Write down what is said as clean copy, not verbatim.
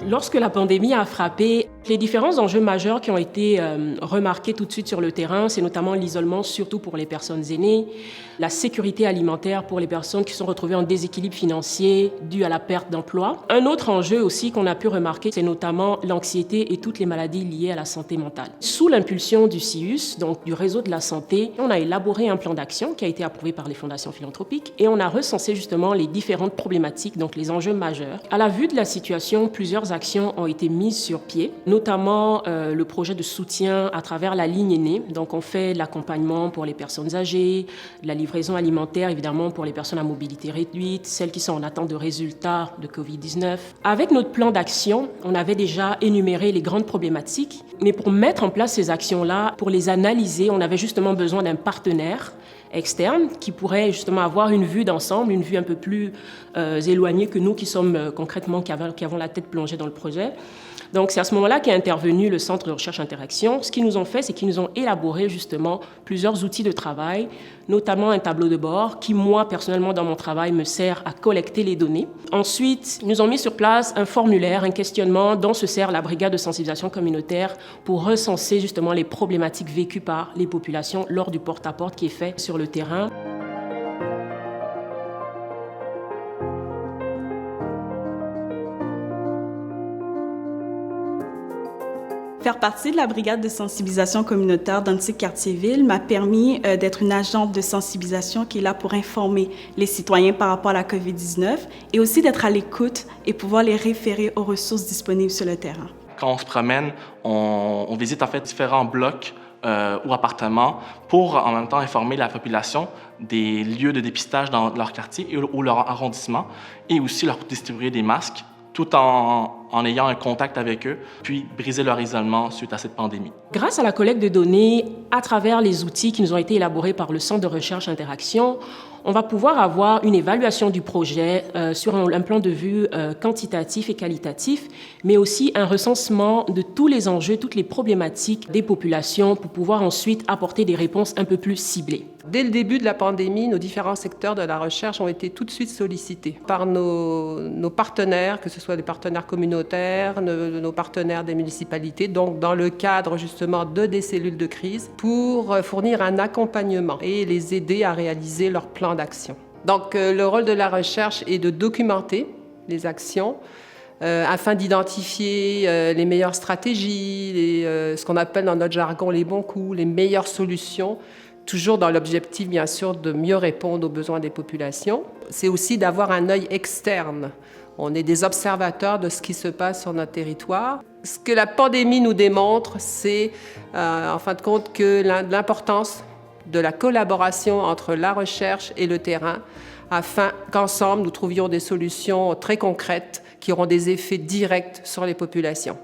Lorsque la pandémie a frappé, les différents enjeux majeurs qui ont été remarqués tout de suite sur le terrain, c'est notamment l'isolement, surtout pour les personnes aînées, la sécurité alimentaire pour les personnes qui sont retrouvées en déséquilibre financier dû à la perte d'emploi. Un autre enjeu aussi qu'on a pu remarquer, c'est notamment l'anxiété et toutes les maladies liées à la santé mentale. Sous l'impulsion du CIUS, donc du réseau de la santé, on a élaboré un plan d'action qui a été approuvé par les fondations philanthropiques et on a recensé justement les différentes problématiques, donc les enjeux majeurs. À la vue de la situation, plusieurs actions ont été mises sur pied, notamment le projet de soutien à travers la ligne aînée. Donc on fait de l'accompagnement pour les personnes âgées, de la livraison alimentaire évidemment pour les personnes à mobilité réduite, celles qui sont en attente de résultats de Covid-19. Avec notre plan d'action, on avait déjà énuméré les grandes problématiques, mais pour mettre en place ces actions-là, pour les analyser, on avait justement besoin d'un partenaire externe qui pourrait justement avoir une vue d'ensemble, une vue un peu plus éloignée que nous qui sommes concrètement, qui avons la tête plongée dans le projet. Donc c'est à ce moment-là qu'est intervenu le Centre de recherche interaction. Ce qu'ils nous ont fait, c'est qu'ils nous ont élaboré justement plusieurs outils de travail, notamment un tableau de bord qui, moi, personnellement, dans mon travail, me sert à collecter les données. Ensuite, ils nous ont mis sur place un formulaire, un questionnement dont se sert la brigade de sensibilisation communautaire pour recenser justement les problématiques vécues par les populations lors du porte-à-porte qui est fait sur le terrain. Faire partie de la brigade de sensibilisation communautaire d'Antique Quartier-Ville m'a permis d'être une agente de sensibilisation qui est là pour informer les citoyens par rapport à la COVID-19 et aussi d'être à l'écoute et pouvoir les référer aux ressources disponibles sur le terrain. Quand on se promène, on visite en fait différents blocs ou appartements pour en même temps informer la population des lieux de dépistage dans leur quartier ou leur arrondissement et aussi leur distribuer des masques tout en ayant un contact avec eux, puis briser leur isolement suite à cette pandémie. Grâce à la collecte de données, à travers les outils qui nous ont été élaborés par le Centre de recherche interaction, on va pouvoir avoir une évaluation du projet sur un plan de vue quantitatif et qualitatif, mais aussi un recensement de tous les enjeux, toutes les problématiques des populations pour pouvoir ensuite apporter des réponses un peu plus ciblées. Dès le début de la pandémie, nos différents secteurs de la recherche ont été tout de suite sollicités par nos partenaires, que ce soit des partenaires communautaires, nos partenaires des municipalités, donc dans le cadre justement des cellules de crise, pour fournir un accompagnement et les aider à réaliser leur plan d'action. Donc le rôle de la recherche est de documenter les actions afin d'identifier les meilleures stratégies, ce qu'on appelle dans notre jargon les bons coups, les meilleures solutions, toujours dans l'objectif, bien sûr, de mieux répondre aux besoins des populations. C'est aussi d'avoir un œil externe. On est des observateurs de ce qui se passe sur notre territoire. Ce que la pandémie nous démontre, c'est, en fin de compte, que l'importance de la collaboration entre la recherche et le terrain, afin qu'ensemble, nous trouvions des solutions très concrètes qui auront des effets directs sur les populations.